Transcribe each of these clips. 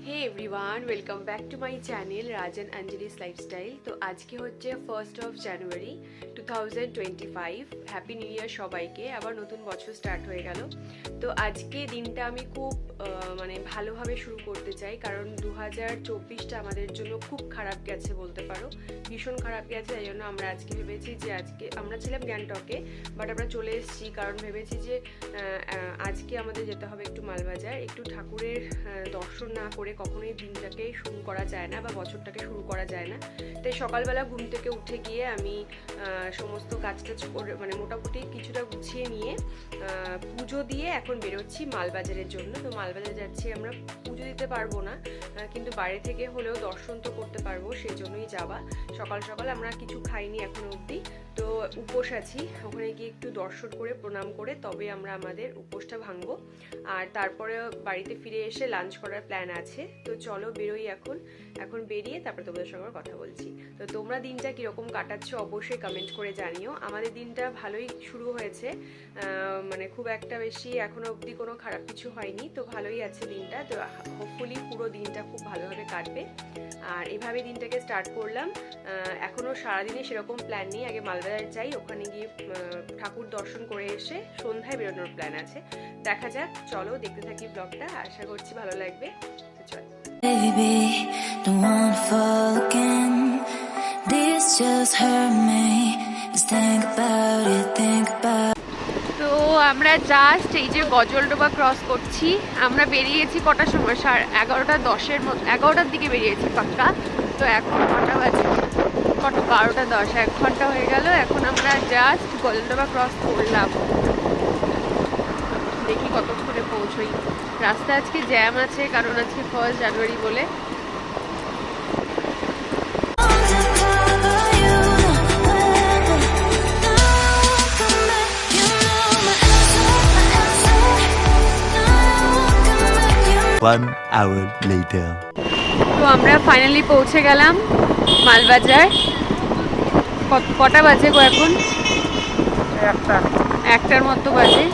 Hey everyone, welcome back to my channel Rajan Anjali's lifestyle. তো আজকে হচ্ছে 1st of January 2025। Happy new year সবাইকে। আবার নতুন বছর স্টার্ট হয়ে গেল। তো আজকে দিনটা আমি খুব ভালোভাবে শুরু করতে চাই, কারণ 2024টা আমাদের জন্য খুব খারাপ গেছে বলতে পারো, ভীষণ খারাপ গেছে। তাই জন্য আমরা আজকে ভেবেছি যে আজকে আমরা ছিলাম গ্যাংটকে, বাট আমরা চলে এসেছি কারণ ভেবেছি যে আজকে আমাদের যেতে হবে একটু মালবাজার। একটু ঠাকুরের দর্শন না করে কখনোই দিনটাকে শুরু করা যায় না বা বছরটাকে শুরু করা যায় না। তাই সকালবেলা ঘুম থেকে উঠে গিয়ে আমি সমস্ত কাজ করে মোটামুটি কিছুটা গুছিয়ে নিয়ে পুজো দিয়ে এখন বেরোচ্ছি মালবাজারের জন্য। তো মালবাজারে যাচ্ছি, আমরা পুজো দিতে পারবো না কিন্তু বাইরে থেকে হলেও দর্শন তো করতে পারবো, সেই জন্যই যাওয়া। সকাল সকাল আমরা কিছু খাইনি এখনো অবধি, তো উপোস আছি। ওখানে গিয়ে একটু দর্শন করে প্রণাম করে তবে আমরা আমাদের উপোসটা ভাঙবো, আর তারপরে বাড়িতে ফিরে এসে লাঞ্চ করার প্ল্যান আছে। তো চলো বেরোই এখন বেরিয়ে তারপরে তোমাদের সঙ্গে কথা বলছি। তো তোমরা দিনটা কীরকম কাটাচ্ছ অবশ্যই কমেন্ট করে জানিও। আমাদের দিনটা ভালোই শুরু হয়েছে, খুব একটা বেশি এখনো অবধি কোনো খারাপ কিছু হয়নি, তো ভালোই আছে দিনটা। তো হোপফুলি পুরো দিনটা খুব ভালোভাবে কাটবে, আর এভাবে দিনটাকে স্টার্ট করলাম। এখনও সারাদিনে সেরকম প্ল্যান নেই, আগে মালবাজার যাই, ওখানে গিয়ে ঠাকুর দর্শন করে এসে সন্ধ্যায় বেরোনোর প্ল্যান আছে। দেখা যাক, চলো দেখতে থাকি ব্লগটা, আশা করছি ভালো লাগবে। তো চল। Baby, don't wanna fall again. This just hurt me. Just think about it, think about. তো আমরা জাস্ট এই যে গজলডোবা ক্রস করছি। আমরা বেরিয়েছি কটার সময়? 11:10-এর মতো, 11টার দিকে বেরিয়েছি পাক্কা। তো এখন কটা বাজে? 12:10, 1 ঘন্টা হয়ে গেল। এখন আমরা জাস্ট গজলডোবা ক্রস করলাম, দেখি কতক্ষণে পৌঁছই। রাস্তা আজকে জ্যাম আছে, কারণ আজকে 1st জানুয়ারি বলে। One hour later. তো আমরা ফাইনালি পৌঁছে গেলাম মালবাজার। কটা বাজে গো এখন? 1টার মতো বাজে।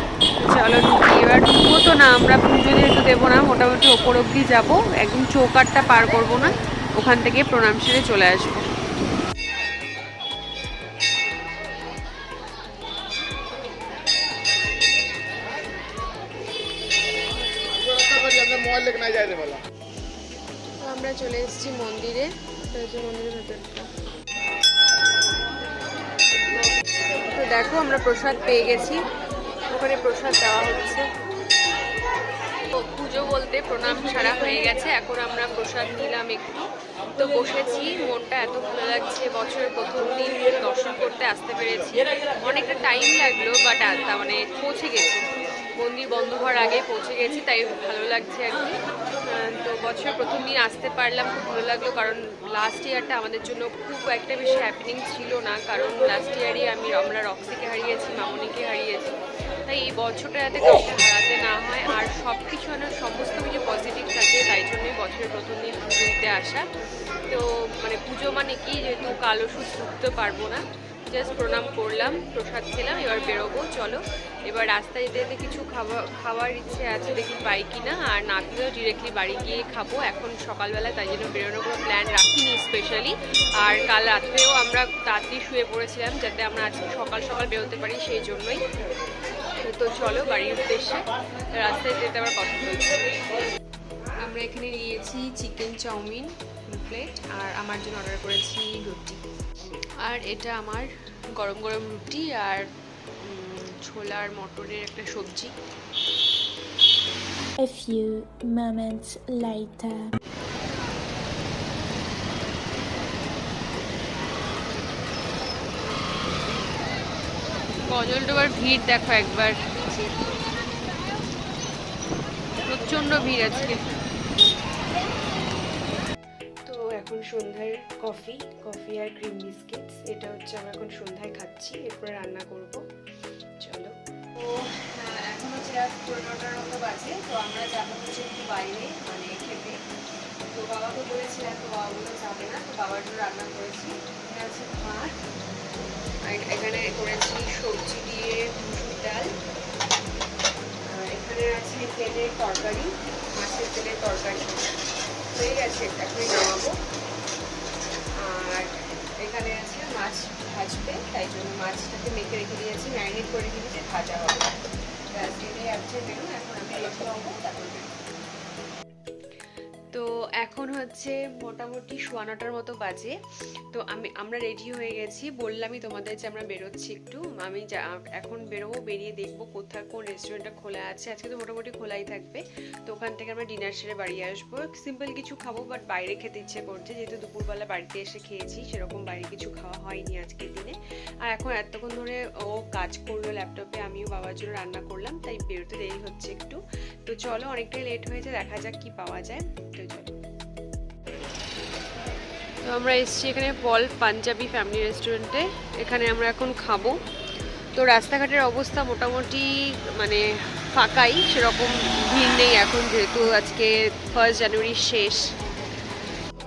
চলো ঢুকি। এবার ঢুকবো তো না, আমরা পুজো যেহেতু দেবো না, মোটামুটি ওপর অবধি যাবো, একদম চৌকাঠটা পার করবো না, ওখান থেকে প্রণাম সেরে চলে আসবো। আমরা চলে এসেছি মন্দিরে, মন্দিরের ভেতরটা। তো দেখো আমরা প্রসাদ পেয়ে গেছি, ওখানে প্রসাদ দেওয়া হচ্ছে। তো পুজো বলতে প্রণাম সারা হয়ে গেছে, এখন আমরা প্রসাদ নিলাম একটু। তো বসেছি, মনটা এত ভালো লাগছে, বছরের প্রথম দিন দর্শন করতে আসতে পেরেছি। অনেকটা টাইম লাগলো, বাট পৌঁছে গেছি, মন্দির বন্ধ হওয়ার আগে পৌঁছে গেছি, তাই ভালো লাগছে আর কি। তো বছরের প্রথম দিন আসতে পারলাম, খুব ভালো লাগলো, কারণ লাস্ট ইয়ারটা আমাদের জন্য খুব একটা বেশি হ্যাপেনিং ছিল না, কারণ লাস্ট ইয়ারই আমরা রক্সিকে হারিয়েছি, মামনিকে হারিয়েছি। তাই এই বছরটা যাতে কাউকে হারাতে না হয়, আর সব কিছু সমস্ত কিছু পজিটিভ থাকে, তাই জন্যই বছরের প্রথম দিন পুজো দিতে আসা। তো পুজো কি, যেহেতু কালো সুদ ঢুকতে পারবো না, জাস্ট প্রণাম করলাম, প্রসাদ খেলাম, এবার বেরোবো। চলো এবার রাস্তায় যেতে যেতে কিছু খাওয়ার ইচ্ছে আছে, দেখি পাই কিনা, আর না খেলেও ডিরেক্টলি বাড়ি গিয়ে খাবো। এখন সকালবেলা, তাই জন্য বেরোনোর কোনো প্ল্যান রাখিনি স্পেশালি। আর কাল রাত্রেও আমরা তাড়াতাড়ি শুয়ে পড়েছিলাম, যাতে আমরা আজকে সকাল সকাল বেরোতে পারি, সেই জন্যই। তো চলো বাড়ির উদ্দেশ্যে, রাস্তায় যেতে আবার কথা বলছি। আমরা এখানে নিয়েছি চিকেন চাউমিন প্লেট, আর আমার জন্য অর্ডার করেছি রুটি। আর এটা আমার গরম গরম রুটি আর ছোলার মটরের একটা সবজি। A few moments later. গজলডোবার ভিড় দেখো একবার, প্রচন্ড ভিড় আজকে। তো এখন সন্ধ্যার কফি আর ক্রিম বিস্কিটস, এটা হচ্ছে আমরা এখন সন্ধ্যায় খাচ্ছি, এরপরে রান্না করব। চলো। তো এখন হচ্ছে রাত 9:30 মতো বাজে। তো আমরা যাবো হচ্ছে একটু বাইরে খেতে। তো বাবাকে বলেছিলাম, তো বাবা বলে যাবে না, তো বাবার জন্য রান্না করেছি। এটা হচ্ছে ভাত, এখানে করেছি সবজি দিয়ে মুসুর ডাল, এখানে আছে তেলের তরকারি, মাছের তেলের তরকারি, হয়ে গেছে, এখনই নামাবো। আর এখানে আছে মাছ ভাজবে, তাই জন্য মাছটাকে মেখে রেখে দিয়েছি, ম্যারিনেট করে রেখে দিয়েছি, ভাজা হবে। ব্যাস এটাই আছে মেনু। এখন আমি রেখে নেবো, তারপর তো এখন হচ্ছে মোটামুটি 9:15 মতো বাজে। তো আমরা রেডি হয়ে গেছি, বললামই তোমাদের যে আমরা বেরোচ্ছি একটু। আমি এখন বেরোবো, বেরিয়ে দেখবো কোথায় কোন রেস্টুরেন্টটা খোলা আছে। আজকে তো মোটামুটি খোলাই থাকবে। তো ওখান থেকে আমরা ডিনার সেরে বাড়ি আসবো। সিম্পল কিছু খাবো, বাট বাইরে খেতে ইচ্ছে করছে, যেহেতু দুপুরবেলা বাড়িতে এসে খেয়েছি, সেরকম বাইরে কিছু খাওয়া হয়নি আজকের দিনে। আর এখন এতক্ষণ ধরে ও কাজ করলো ল্যাপটপে, আমিও বাবার জন্য রান্না করলাম, তাই বেরোতে দেরি হচ্ছে একটু। তো চলো, অনেকটাই লেট হয়েছে, দেখা যাক কি পাওয়া যায়। তো আমরা এসেছি এখানে পল পাঞ্জাবি ফ্যামিলি রেস্টুরেন্টে। এখানে আমরা এখন খাবো। তো রাস্তাঘাটের অবস্থা মোটামুটি মানে ফাঁকাই, সেরকম ভিড় নেই এখন, যেহেতু আজকে 1 জানুয়ারি শেষ।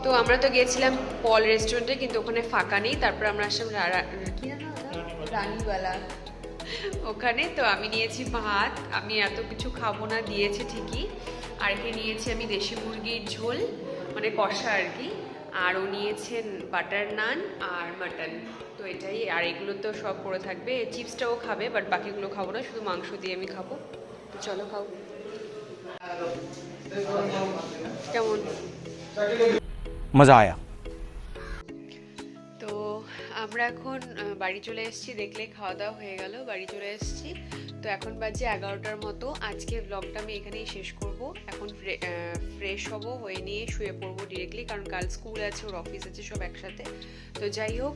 তো আমরা তো গিয়েছিলাম পল রেস্টুরেন্টে, কিন্তু ওখানে ফাঁকা নেই। তারপর আমরা আসলাম রানীওয়ালা ওখানে। তো আমি নিয়েছি ভাত, আমি এত কিছু খাবো না, দিয়েছে ঠিকই। আর এখানে নিয়েছি আমি দেশি মুরগির ঝোল, মানে কষা আর কি। আর ও নিয়েছেন বাটার নান আর মাটন। তো এটাই। আর এগুলো তো সব পড়ে থাকবে। চিপসটাও খাবে, বাট বাকিগুলো খাবো না, শুধু মাংস দিয়ে আমি খাবো। তো চলো খাও। কেমন? मज़ा आया। তো আমরা এখন বাড়ি চলে এসেছি, দেখলে খাওয়া দাওয়া হয়ে গেল, বাড়ি চলে এসেছি। তো এখন বাজে 11টার মতো। আজকে ব্লগটা আমি এখানেই শেষ করব। এখন ফ্রেশ হব, হয়ে নিয়ে শুয়ে পড়বো ডিরেক্টলি, কারণ কাল স্কুল আছে, ওর অফিস আছে, সব একসাথে। তো যাই হোক,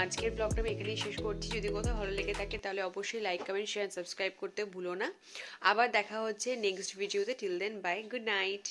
আজকের ব্লগটা আমি এখানেই শেষ করছি। যদি কোথাও ভালো লেগে থাকে তাহলে অবশ্যই লাইক, কমেন্ট, শেয়ার, সাবস্ক্রাইব করতে ভুলো না। আবার দেখা হচ্ছে নেক্সট ভিডিওতে। Till then, bye, good night.